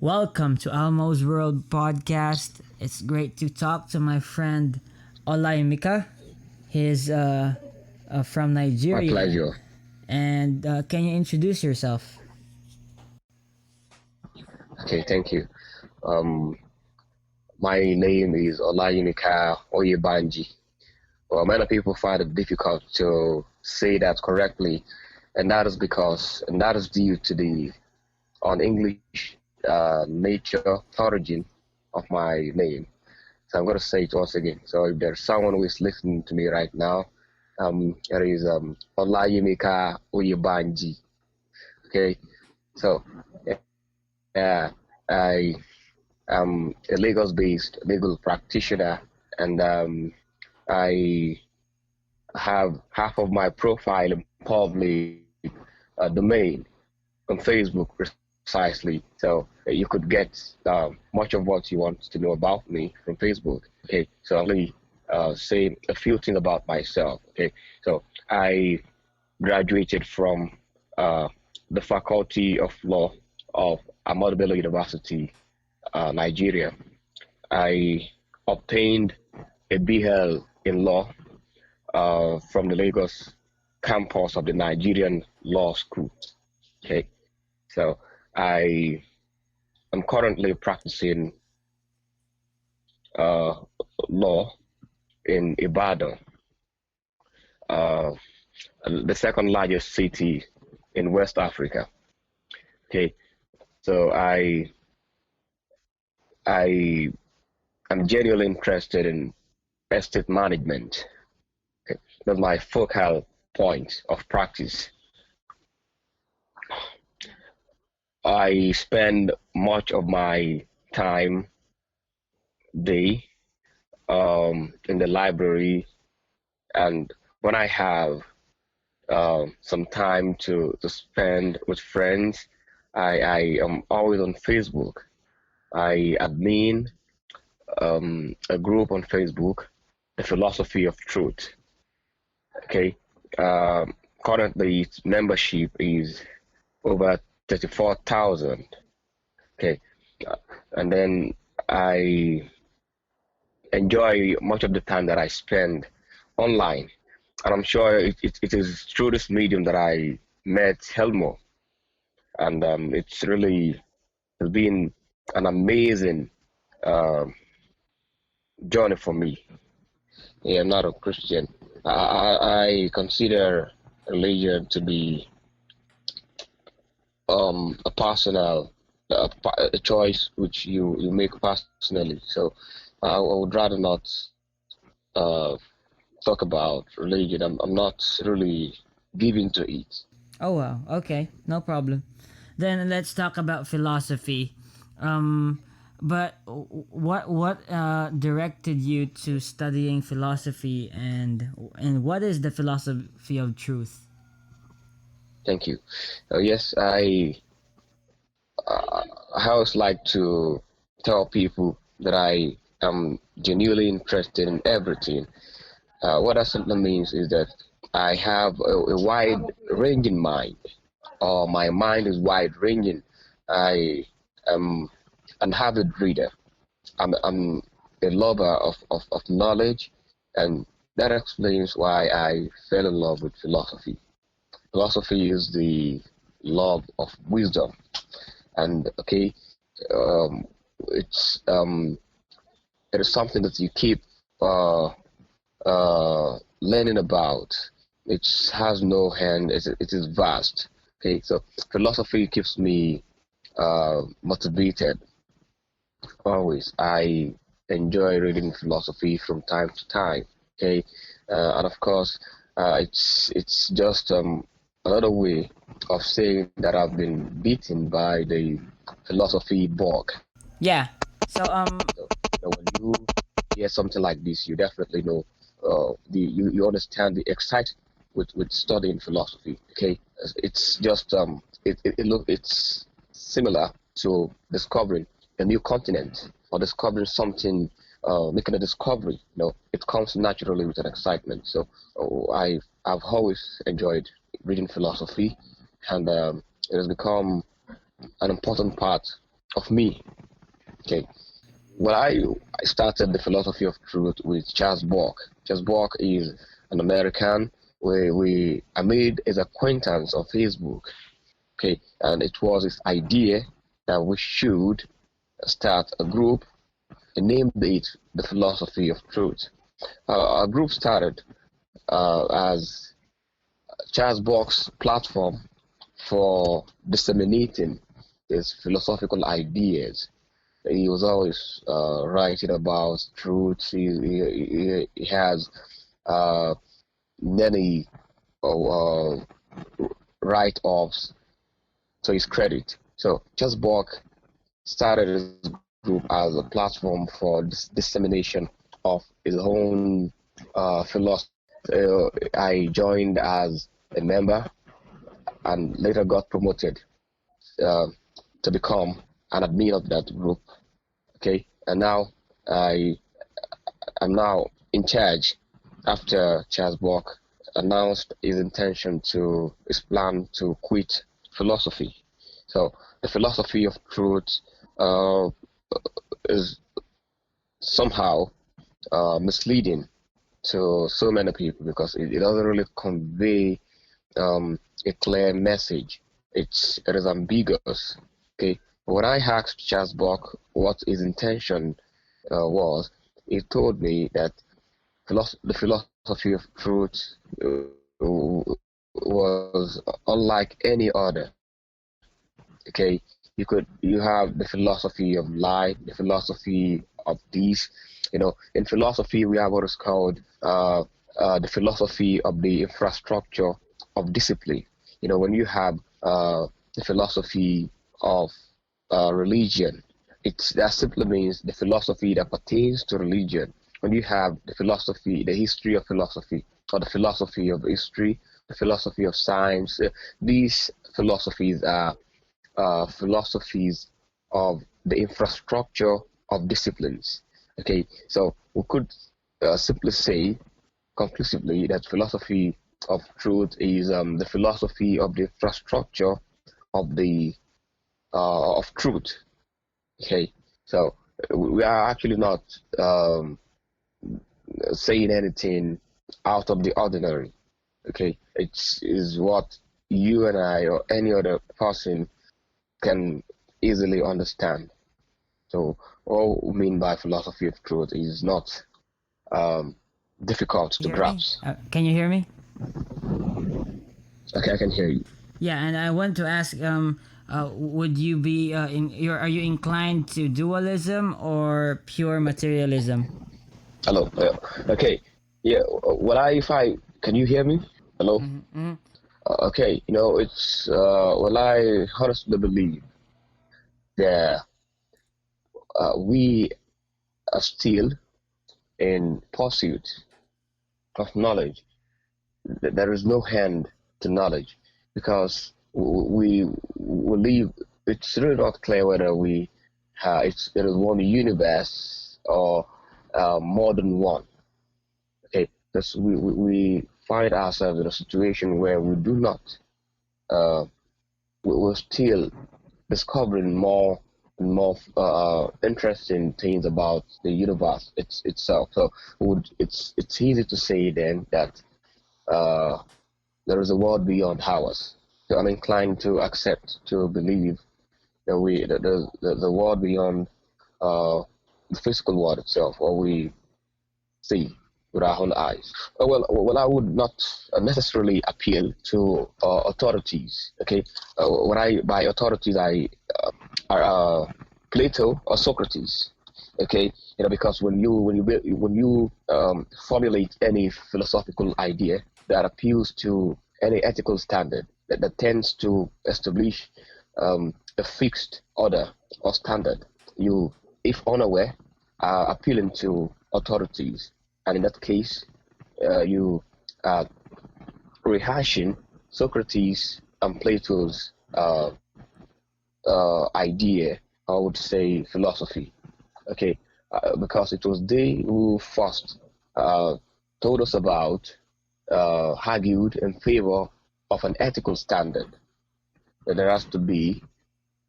Welcome to Almo's World podcast. It's great to talk to my friend Olaimika. He's from My Nigeria. pleasure. And can you introduce yourself? Okay, thank you. Um, my name is Oyebanje. Well, many people find it difficult to say that correctly, and that is due to the un-English nature origin of my name. So I'm going to say it once again. So if there's someone who is listening to me right now, it is Olayimika Oyebanje. Okay, so yeah, I am a Lagos-based legal practitioner, and I have half of my profile in public domain on Facebook precisely. So you could get much of what you want to know about me from Facebook. Okay, so let me say a few things about myself. Okay, so I graduated from uh, the Faculty of Law of Ahmadu Bello University, Nigeria. I obtained a BL in law from the Lagos campus of the Nigerian Law School. Okay, so I am currently practicing uh, law in Ibadan, uh, the second largest city in West Africa. Okay, so I am genuinely interested in estate management. Okay, that's my focal point of practice. I spend much of my time day in the library, and when I have some time to spend with friends, I am always on Facebook. I admin a group on Facebook, the Philosophy of Truth. Okay, currently its membership is over 34,000. Okay, uh, and then I enjoy much of the time that I spend online. And I'm sure it is through this medium that I met Helmo. And it's really has been an amazing uh, journey for me. Yeah, I'm not a Christian. I consider religion to be a personal a choice which you make personally. So I would rather not uh, talk about religion. I'm not really giving to it. Oh wow. Okay, no problem. Then let's talk about philosophy. Um, but what directed you to studying philosophy, and what is the philosophy of truth? Thank you. Yes, I always like to tell people that I am genuinely interested in everything. What that simply means is that I have a wide ranging mind, or my mind is wide ranging. I am an avid reader. I'm a lover of knowledge, and that explains why I fell in love with philosophy. Philosophy is the love of wisdom, and okay, um, it's it is something that you keep learning about. It has no end. It is vast. Okay, so philosophy keeps me motivated always. I enjoy reading philosophy from time to time. Okay, and of course, it's just another way of saying that I've been beaten by the philosophy bug. Yeah. So So, when you hear something like this, you definitely know you understand the excitement with studying philosophy. Okay, it's just it's similar to discovering a new continent or discovering something, making a discovery. It comes naturally with an excitement. So I've always enjoyed reading philosophy, and it has become an important part of me. Okay, well, I started the philosophy of truth with Charles Bork. Charles Bork is an American. I made his acquaintance on Facebook. Okay, and it was his idea that we should start a group and named it the Philosophy of Truth. Our group started as Charles Bork's platform for disseminating his philosophical ideas. He was always writing about truth. He has uh, many write-offs to his credit. So Charles Bork started his group as a platform for dissemination of his own philosophy. I joined as a member and later got promoted uh, to become an admin of that group. Okay, and now I'm now in charge after Charles Bork announced his plan to quit philosophy. So the philosophy of truth uh, is somehow misleading to so many people because it doesn't really convey a clear message. It is ambiguous. Okay, when I asked Charles Bork what his intention was, he told me that the philosophy of truth was unlike any other. Okay, you have the philosophy of light, the philosophy of this. In philosophy we have what is called the philosophy of the infrastructure of discipline. When you have the philosophy of religion, that simply means the philosophy that pertains to religion. When you have the history of philosophy, or the philosophy of history, the philosophy of science, these philosophies are philosophies of the infrastructure of disciplines. Okay, so we could simply say conclusively that philosophy of truth is the philosophy of the infrastructure of truth. Okay, so we are actually not saying anything out of the ordinary. Okay, it is what you and I or any other person can easily understand. So what we mean by philosophy of truth is not difficult to Hear me? grasp. Can you hear me? Okay, I can hear you. Yeah, and I want to ask, would you be are you inclined to dualism or pure materialism? Hello. Okay. Yeah. If I can you hear me? Hello. Mm-hmm. Okay. It's I honestly believe that we are still in pursuit of knowledge. There is no end to knowledge because we live. It's really not clear whether there is one universe or more than one. Okay, because we find ourselves in a situation where we do not. We're still discovering more and more interesting things about the universe itself. So it's easy to say then that uh, there is a world beyond ours. So I'm inclined to accept, to believe that the world beyond uh, the physical world itself, or we see with our own eyes. I would not necessarily appeal to authorities. Okay, when I by authorities I are Plato or Socrates. Okay, because when you formulate any philosophical idea that appeals to any ethical standard that tends to establish a fixed order or standard, you, if unaware, are appealing to authorities, and in that case, you are rehashing Socrates and Plato's idea, I would say philosophy. Okay, because it was they who first uh, told us about, argued in favor of an ethical standard that there has to be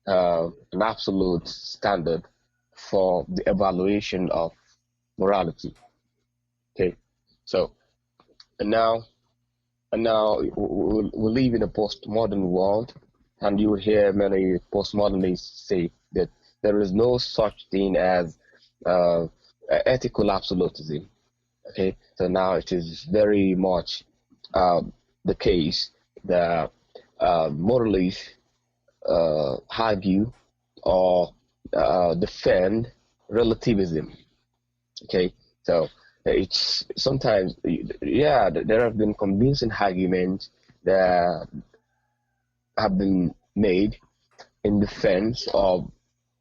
an absolute standard for the evaluation of morality. Okay, so and now we live in a postmodern world, and you will hear many postmodernists say that there is no such thing as uh, ethical absolutism. Okay, so now it is very much uh, the case that moralists argue or defend relativism. Okay, so it's sometimes, yeah, there have been convincing arguments that have been made in defense of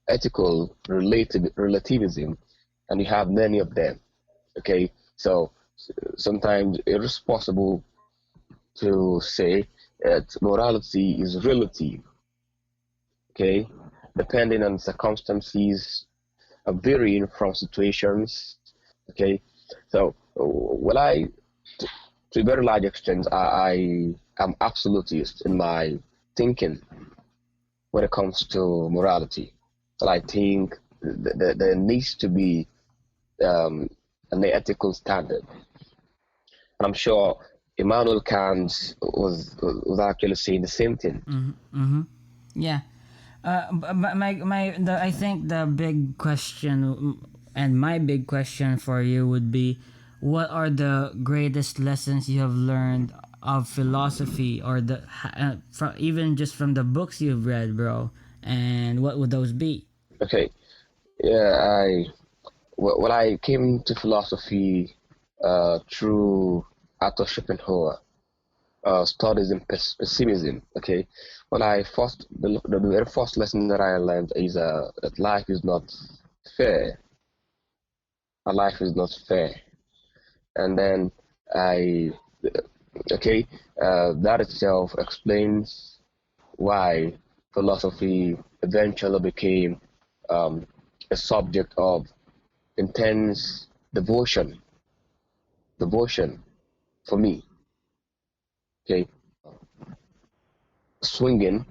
ethical relativism, and you have many of them. Okay, so sometimes it is possible to say that morality is relative. Okay, depending on circumstances, varying from situations. Okay, so to a very large extent, I am absolutist in my thinking when it comes to morality. So I think there needs to be um, an ethical standard. And I'm sure Immanuel Kant was actually saying the same thing. Yeah. I think the big question and my big question for you would be, what are the greatest lessons you have learned of philosophy, or from, even just from the books you've read, bro? And what would those be? Okay, yeah, when I came to philosophy through Arthur Schopenhauer, studies in pessimism. Okay, the very first lesson that I learned is that life is not fair. Life is not fair, and then I okay, that itself explains why philosophy eventually became um, a subject of intense devotion for me. Okay, swinging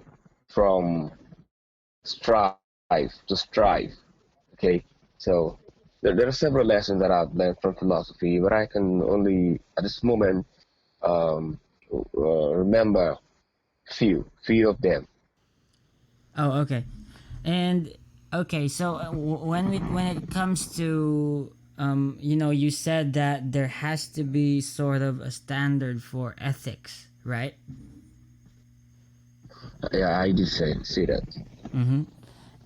from strive to strive. Okay, so there are several lessons that I've learned from philosophy, but I can only at this moment remember few of them. Oh, okay. And okay, so when it comes to you said that there has to be sort of a standard for ethics, right? Yeah, I did say that.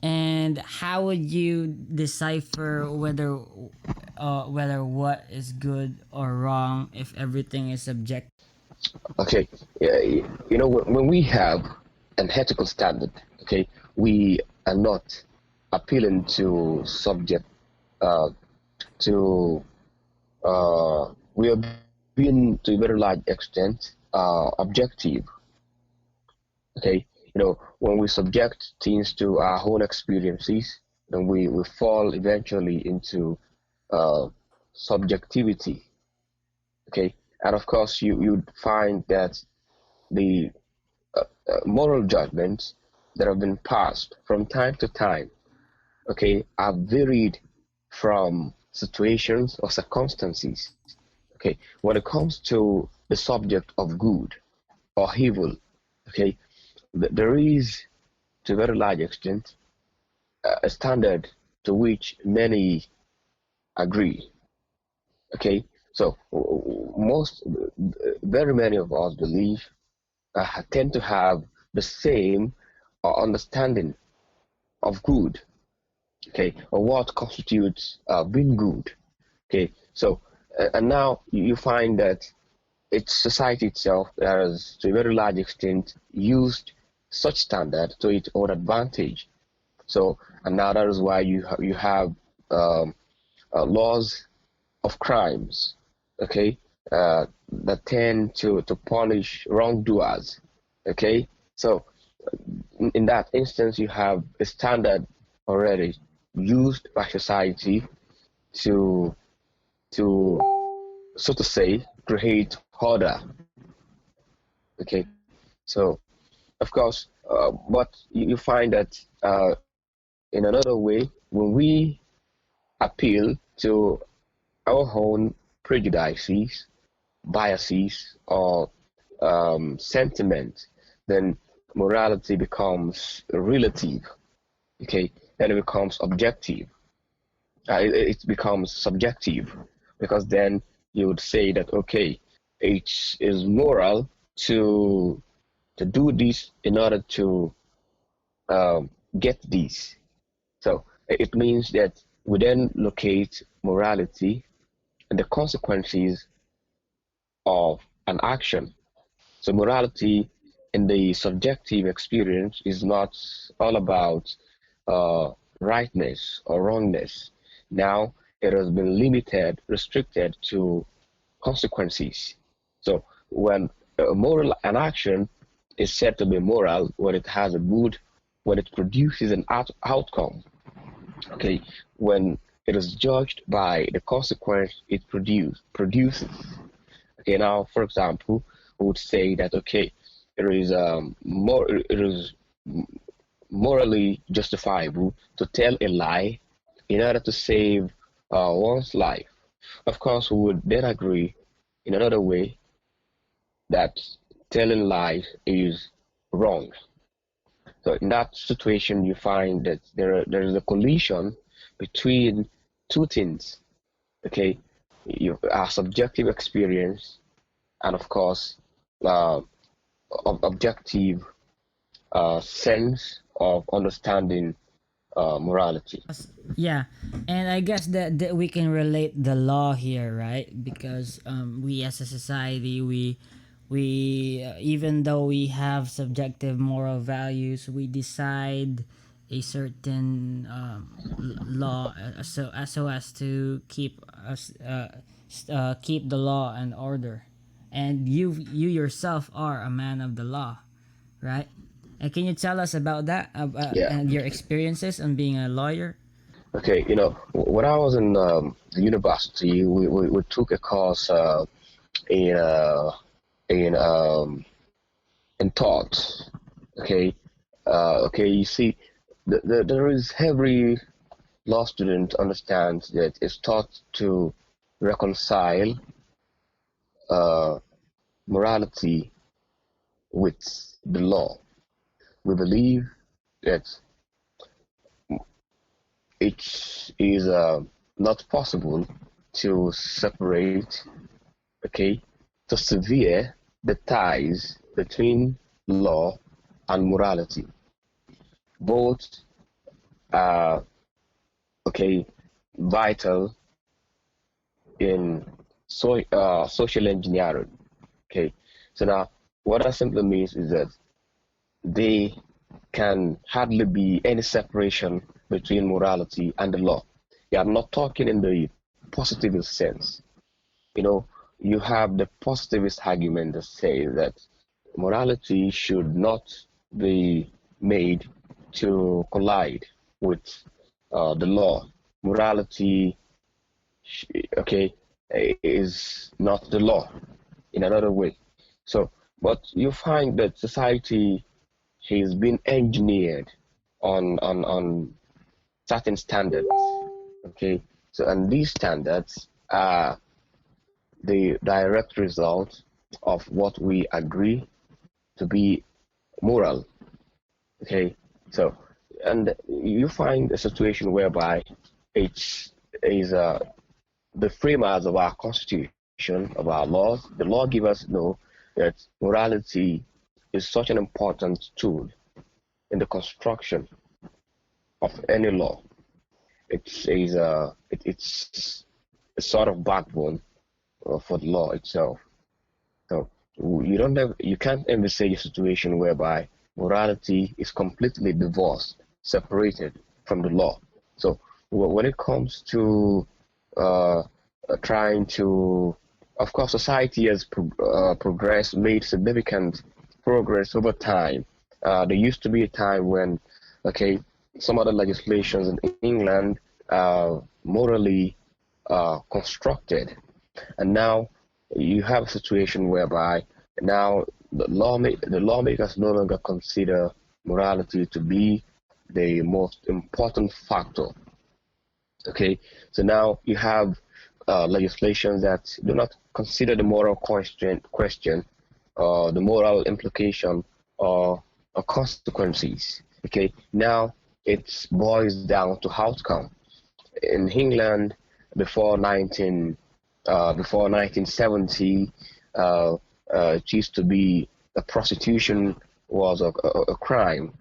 And how would you decipher whether what is good or wrong if everything is subjective? Okay, yeah, when we have an ethical standard, okay, we are not appealing to subject uh, to we are being to a very large extent objective. Okay, when we subject things to our own experiences, then we fall eventually into uh, subjectivity. Okay, and of course you'd find that the moral judgments that have been passed from time to time, okay, are varied from situations or circumstances. Okay, when it comes to the subject of good or evil, okay, there is, to a very large extent, a standard to which many agree. Okay, so very many of us believe, tend to have the same understanding of good. Okay, or what constitutes being good. Okay, so and now you find that it's society itself that has, to a very large extent, used such standard to its own advantage. So, and now that is why you have laws of crimes, okay, that tend to punish wrongdoers, okay. So, in that instance, you have a standard already used by society to to so to say create order, okay. So of course, but you find that in another way, when we appeal to our own prejudices, biases, or sentiment, then morality becomes relative. Okay, then it becomes objective. It becomes subjective, because then you would say that okay, it is moral to do this in order to get this. So it means that we then locate morality and the consequences of an action. So morality in the subjective experience is not all about rightness or wrongness. Now it has been limited, restricted to consequences. So when an action is said to be moral when it has a good, when it produces an outcome. Okay, when it is judged by the consequence it produces. Okay, now for example, we would say that okay, it is morally justifiable to tell a lie in order to save one's life. Of course, we would then agree in another way that telling lies is wrong. So in that situation, you find that there is a collision between two things. Okay, our subjective experience and of course uh, objective sense of understanding morality. Yeah, and I guess that we can relate the law here, right? Because we as a society, we even though we have subjective moral values, we decide a certain law, so as to keep us keep the law and order. And you yourself are a man of the law, right? And can you tell us about that, Yeah. and your experiences on being a lawyer? Okay. When I was in the university, we took a course in in um, in thought. Okay. Okay. You see, there is every law student understands that it's taught to reconcile uh, morality with the law. We believe that it is not possible to separate, okay, to sever the ties between law and morality. Both are, okay, vital in social engineering. Okay, so now what that simply means is that they can hardly be any separation between morality and the law. Yeah, I'm not talking in the positivist sense. You know, you have the positivist argument that says that morality should not be made to collide with the law. Morality, okay, is not the law in another way. So, but you find that society has been engineered on certain standards. Okay, so and these standards are the direct result of what we agree to be moral. Okay, so and you find a situation whereby it's is the framers of our constitution, of our laws, the lawgivers know that morality is such an important tool in the construction of any law. It's a sort of backbone for the law itself. So you can't envisage a situation whereby morality is completely divorced, separated from the law. So when it comes to uh, trying to, of course, society has progressed, made significant progress over time. There used to be a time when, okay, some other legislations in England morally constructed, and now you have a situation whereby now the lawmakers no longer consider morality to be the most important factor. Okay, so now you have legislations that do not consider the moral question, or the moral implication, or consequences. Okay, now it boils down to outcome. In England, before 1970, uh, it used to be that prostitution was a crime,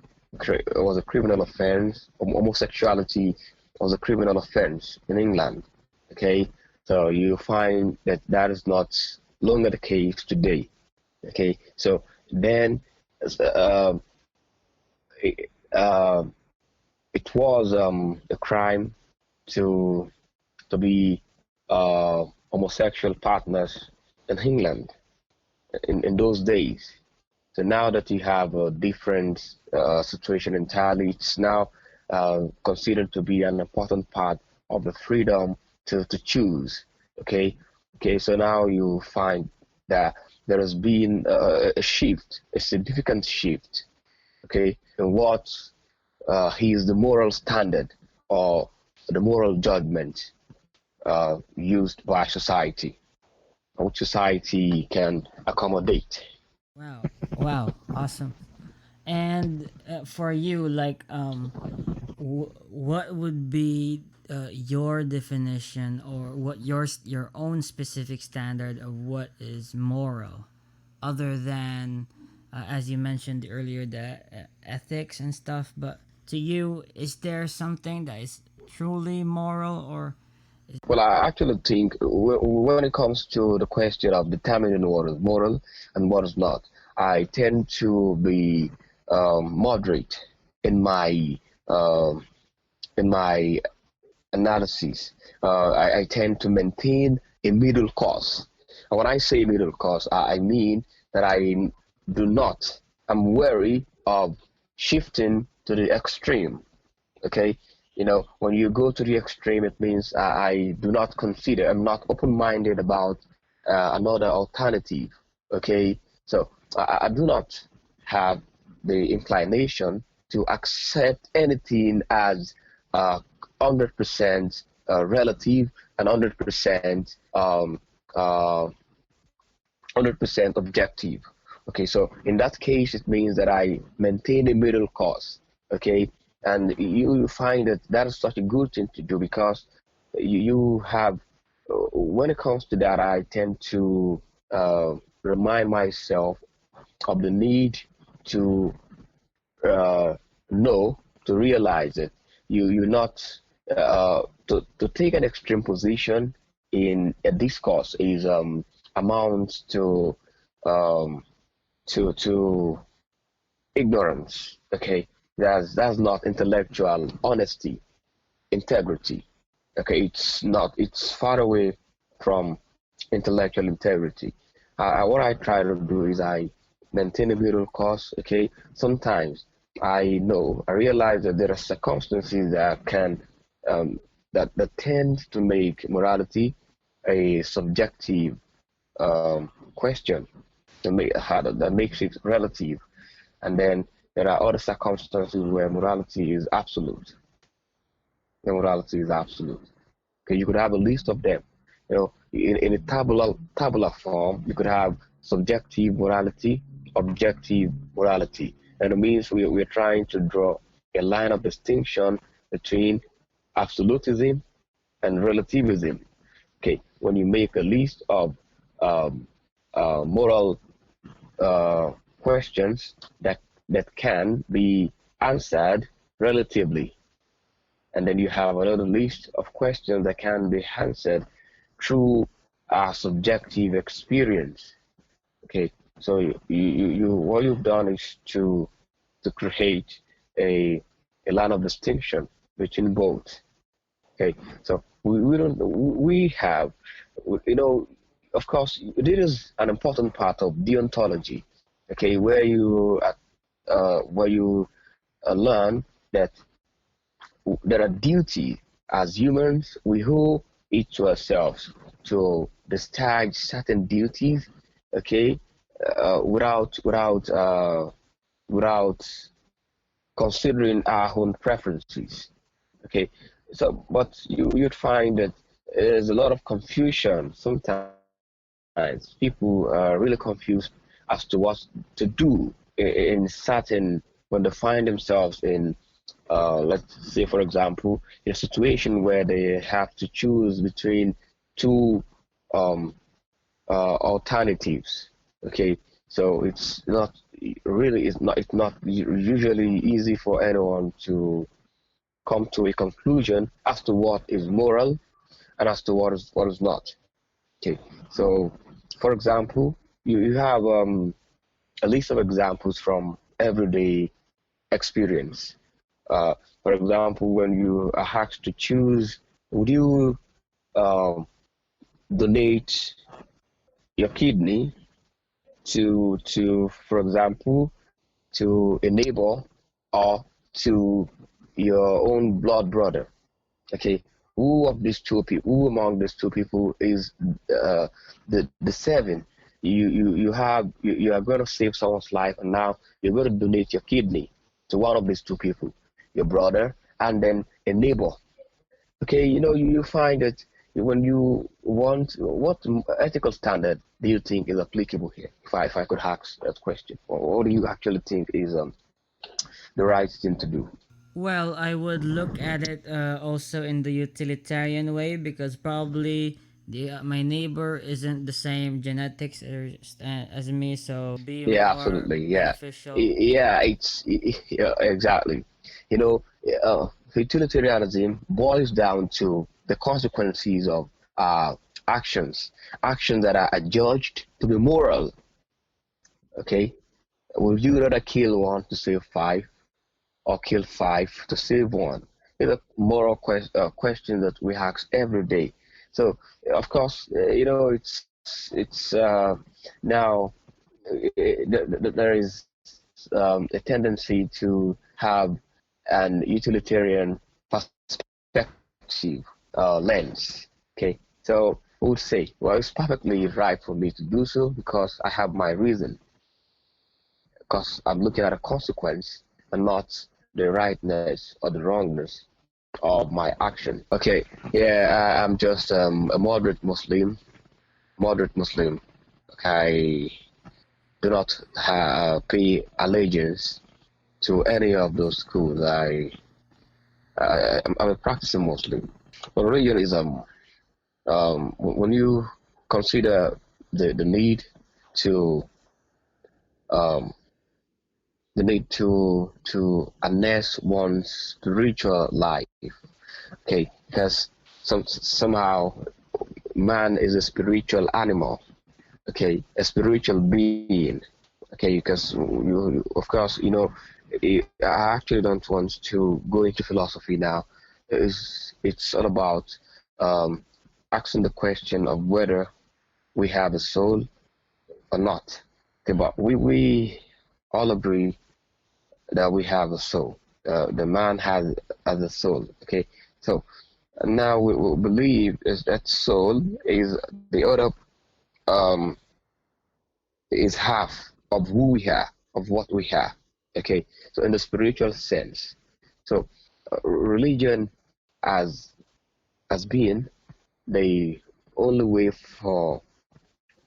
was a criminal offense. Homosexuality was a criminal offense in England. Okay, so you find that that is not longer the case today. Okay, so then uh, it, uh, it was a crime to be homosexual partners in England in those days. So now that you have a different situation entirely, it's now considered to be an important part of the freedom to choose. Okay, okay. So now you find that there has been a shift, a significant shift. Okay, in what is the moral standard or the moral judgment used by society, which society can accommodate. Wow. Wow. Awesome. And for you, like, what would be your definition, or what your own specific standard of what is moral, other than, as you mentioned earlier, the ethics and stuff? But to you, is there something that is truly moral, or Well, I actually think when it comes to the question of determining what is moral and what is not, I tend to be moderate in my um in my analysis. I tend to maintain a middle course. And when I say middle course, I mean that I do not, I'm wary of shifting to the extreme. Okay, when you go to the extreme, it means I do not consider, I'm not open-minded about another alternative. Okay, so I do not have the inclination to accept anything as 100% relative and 100% objective. Okay, so in that case, it means that I maintain a middle course. Okay, and you find that that is such a good thing to do, because you have, when it comes to that, I tend to remind myself of the need to uh, know, to realize it. You not to take an extreme position in a discourse is amounts um, to ignorance. Okay, that's not intellectual honesty, integrity. Okay, it's not. It's far away from intellectual integrity. What I try to do is I maintain a middle course. Okay, sometimes I realize that there are circumstances that can that tend to make morality a subjective question, that makes it relative, and then there are other circumstances where morality is absolute. The morality is absolute. Okay, you could have a list of them. In a tabular form, you could have subjective morality, objective morality, and it means we're trying to draw a line of distinction between absolutism and relativism. Okay, when you make a list of um, moral questions that can be answered relatively, and then you have another list of questions that can be answered through a subjective experience. Okay, so you what you've done is to create a line of distinction between both. Okay, so we don't we have, you know of course, this is an important part of deontology. Okay, where you learn that there are duties as humans. We owe it to ourselves to discharge certain duties. Okay, without considering our own preferences. Okay, so but you'd find that there's a lot of confusion sometimes. People are really confused as to what to do in certain when they find themselves in let's say for example in a situation where they have to choose between two um, alternatives. Okay, so it's not usually easy for anyone to come to a conclusion as to what is moral and as to what is not. Okay, so for example, you have a list of examples from everyday experience. Uh, for example, when you are asked to choose, would you um, donate your kidney for example, to a neighbor or to your own blood brother? Okay, who among these two people is the seven? You are going to save someone's life, and now you're going to donate your kidney to one of these two people, your brother, and then a neighbor. Okay, you find that when you want, what ethical standard do you think is applicable here? If I could ask that question, or what do you actually think is the right thing to do? Well, I would look at it also in the utilitarian way, because probably my neighbor isn't the same genetics as me, so be Yeah, more absolutely. Yeah, beneficial. yeah. Yeah, exactly. You know, utilitarianism boils down to the consequences of uh, actions, actions that are adjudged to be moral. Okay, would you rather kill one to save five, or kill five to save one? It's a moral question that we ask every day. So, of course, it's now there is a tendency to have an utilitarian perspective lens. Okay, so we would say, well, it's perfectly right for me to do so because I have my reason, because I'm looking at a consequence and not the rightness or the wrongness of my action. Okay, yeah, I'm just a moderate Muslim. I do not pay allegiance to any of those schools. I'm a practicing Muslim. But religion is when you consider the need to um, harness one's spiritual life. Okay, because somehow man is a spiritual animal. Okay, a spiritual being. Okay, because of course, I actually don't want to go into philosophy now. It's all about um, asking the question of whether we have a soul or not. Okay, but we all agree that we have a soul. The man has a soul. Okay, so now we believe is that soul is the other um, is half of who we are, of what we are. Okay, so in the spiritual sense, so religion as being the only way for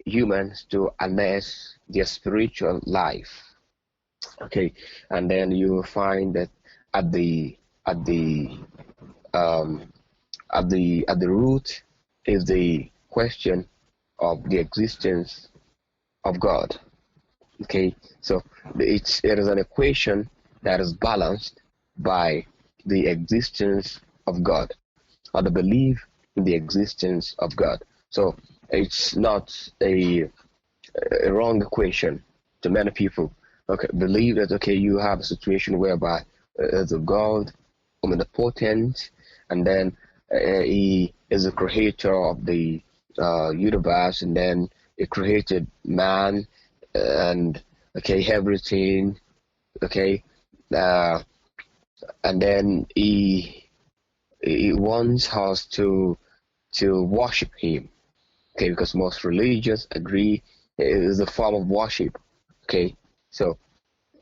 humans to harness their spiritual life. Okay, and then you find that at the at the um, at the root is the question of the existence of God. Okay, so it is an equation that is balanced by the existence of God, or the belief in the existence of God. So it's not a wrong equation to many people. Okay, believe that okay, you have a situation whereby there's a God omnipotent, and then he is the creator of the universe, and then he created man, and okay, everything, okay, uh, and then he wants us to worship him. Okay, because most religions agree is a form of worship. Okay, so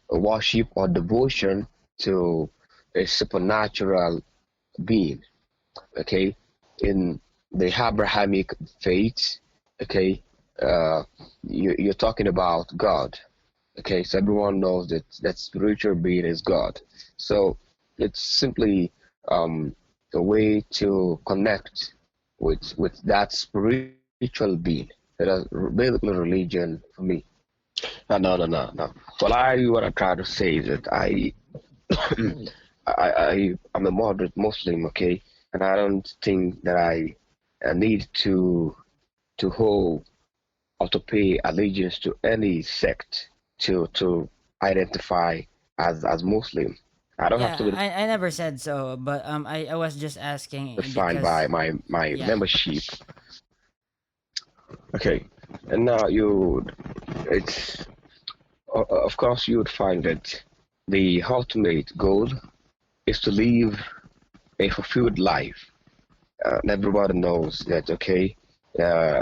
worship or devotion to a supernatural being. Okay, in the Abrahamic faith. Okay, you're talking about God. Okay, so everyone knows that that spiritual being is God. So it's simply um, a way to connect with that spiritual being. That is basically religion for me. No. What I try to say is that I'm a moderate Muslim, okay, and I don't think that I need to hold or to pay allegiance to any sect to identify as Muslim. I don't have to Yeah, be I never said so, but I was just asking defined by because my yeah. membership. Okay, and now you, it's of course you would find that the ultimate goal is to live a fulfilled life. And everybody knows that, okay,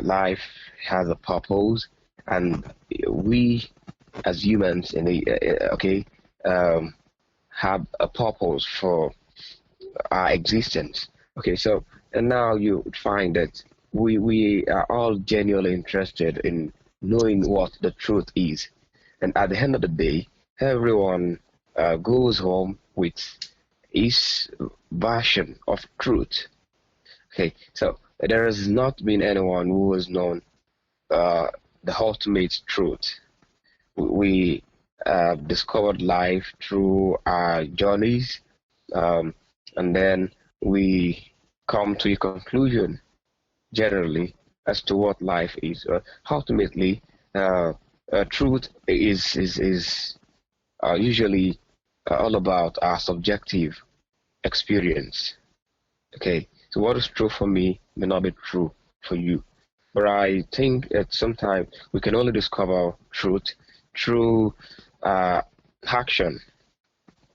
life has a purpose, and we as humans in the okay, um, have a purpose for our existence. Okay, so and now you would find that we are all genuinely interested in knowing what the truth is, and at the end of the day, everyone goes home with his version of truth. Okay, so there has not been anyone who has known uh, the ultimate truth. We discovered life through our journeys, um, and then we come to a conclusion generally as to what life is. Ultimately, uh, truth is usually all about our subjective experience. Okay, so what is true for me may not be true for you. But I think that sometimes we can only discover truth through uh, action.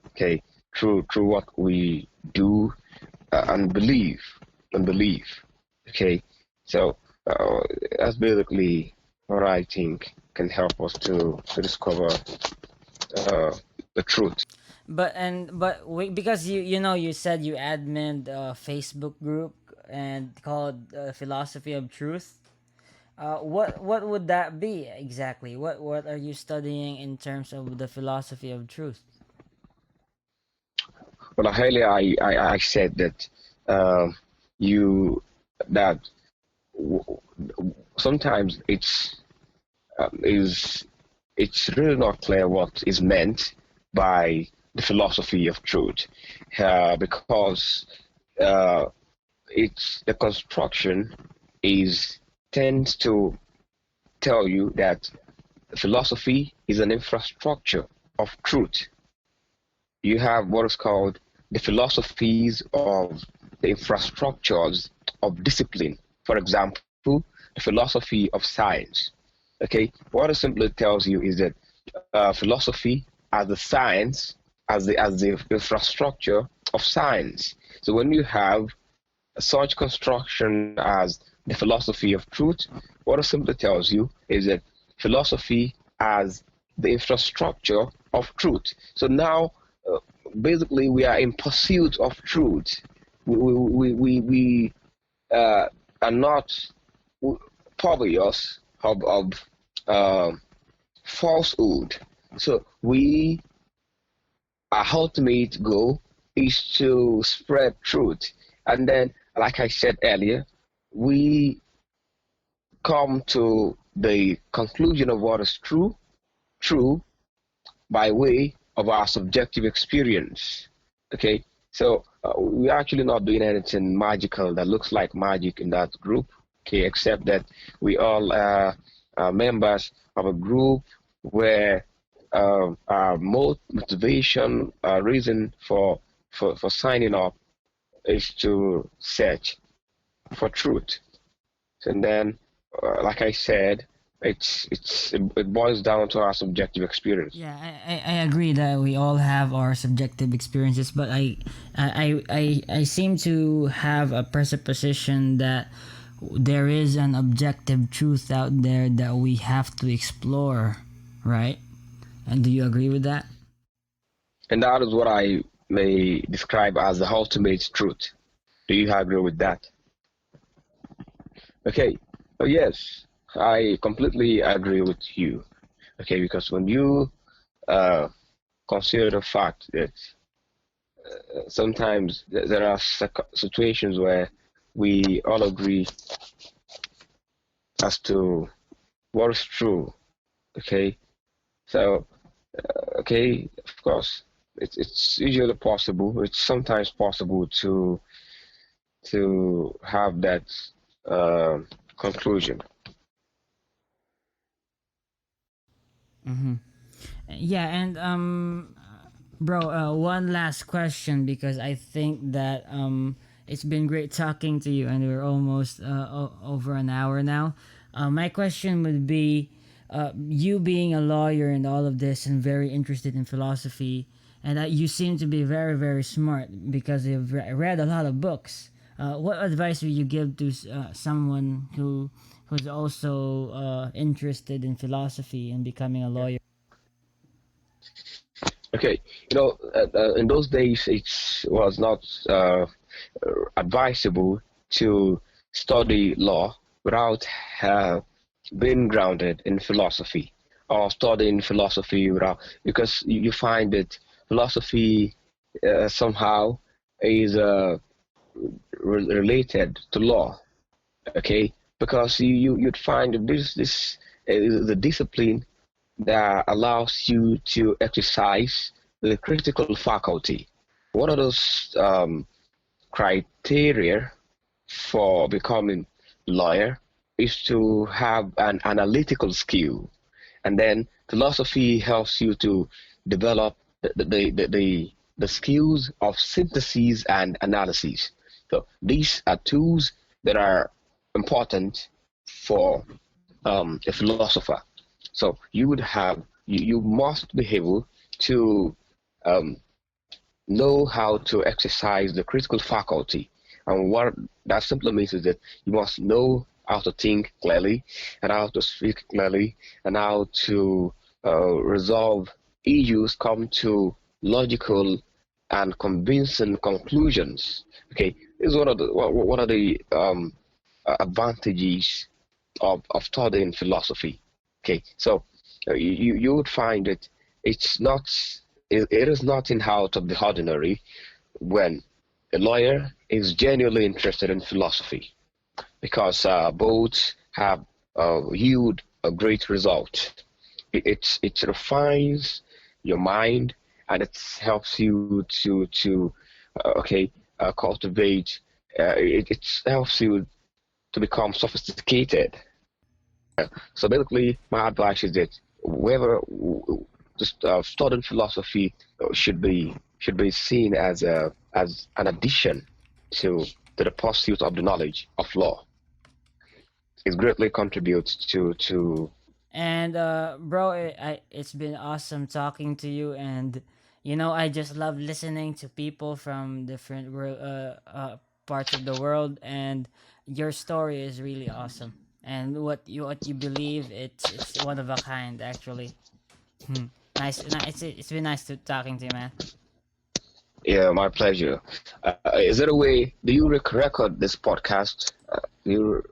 Okay, through what we do and believe. Okay, so uh, that's basically what I think can help us to discover the truth. Because you said you admin a Facebook group and called Philosophy of Truth. What would that be exactly? What are you studying in terms of the philosophy of truth? But earlier I said that um, you that sometimes is it's really not clear what is meant by the philosophy of truth, because uh, it's the construction is tends to tell you that philosophy is an infrastructure of truth. You have what is called the philosophies of the infrastructures of discipline. For example, the philosophy of science. Okay, what it simply tells you is that philosophy as the science, as the infrastructure of science. So when you have such construction as the philosophy of truth, what it simply tells you is that philosophy as the infrastructure of truth. So now, uh, basically, we are in pursuit of truth. We uh, are not purveyors of uh, falsehood. So our ultimate goal is to spread truth. And then, like I said earlier, we come to the conclusion of what is true by way of our subjective experience. Okay, so we're actually not doing anything magical that looks like magic in that group. Okay, except that we all are members of a group where our motivation, reason for signing up is to search for truth. And then, like I said, it boils down to our subjective experience. Yeah, I agree that we all have our subjective experiences, but I seem to have a presupposition that there is an objective truth out there that we have to explore, right? And do you agree with that? And that is what I may describe as the ultimate truth. Do you agree with that? Okay. Oh, yes, I completely agree with you. Okay, because when you uh, consider the fact that sometimes there are situations where we all agree as to what is true. Okay, so okay, of course, it's usually possible. It's sometimes possible to have that uh, conclusion. Mm-hmm. Yeah, and bro, one last question because I think that it's been great talking to you, and we're almost over an hour now. My question would be, you being a lawyer and all of this, and very interested in philosophy, and you seem to be very very smart because you've read a lot of books. What advice would you give to someone who's also interested in philosophy and becoming a lawyer? Okay, in those days it was not advisable to study law without being grounded in philosophy, or studying philosophy without, because you find that philosophy somehow is related to law. Okay, because you'd find that this is the discipline that allows you to exercise the critical faculty. One of those criteria for becoming lawyer is to have an analytical skill, and then philosophy helps you to develop the skills of synthesis and analysis. So these are tools that are important for a philosopher. So you must be able to um, know how to exercise the critical faculty. And what that simply means is that you must know how to think clearly, and how to speak clearly, and how to resolve issues, come to logical and convincing conclusions. Okay, this is one of the advantages of studying philosophy. Okay, so you would find that it's not it is nothing out of the ordinary when a lawyer is genuinely interested in philosophy, because both have yield a great result. It refines your mind, and it helps you to okay cultivate. It helps you to become sophisticated. So basically, my advice is that whoever just studying philosophy should be seen as an addition to the pursuit of the knowledge of law. It greatly contributes to. And bro, it's been awesome talking to you, and I just love listening to people from different parts of the world, and your story is really awesome. And what you believe, it's one of a kind, actually. Hmm. Nice, it's been nice to talking to you, man. Yeah, my pleasure. Is there a way? Do you record this podcast? Do you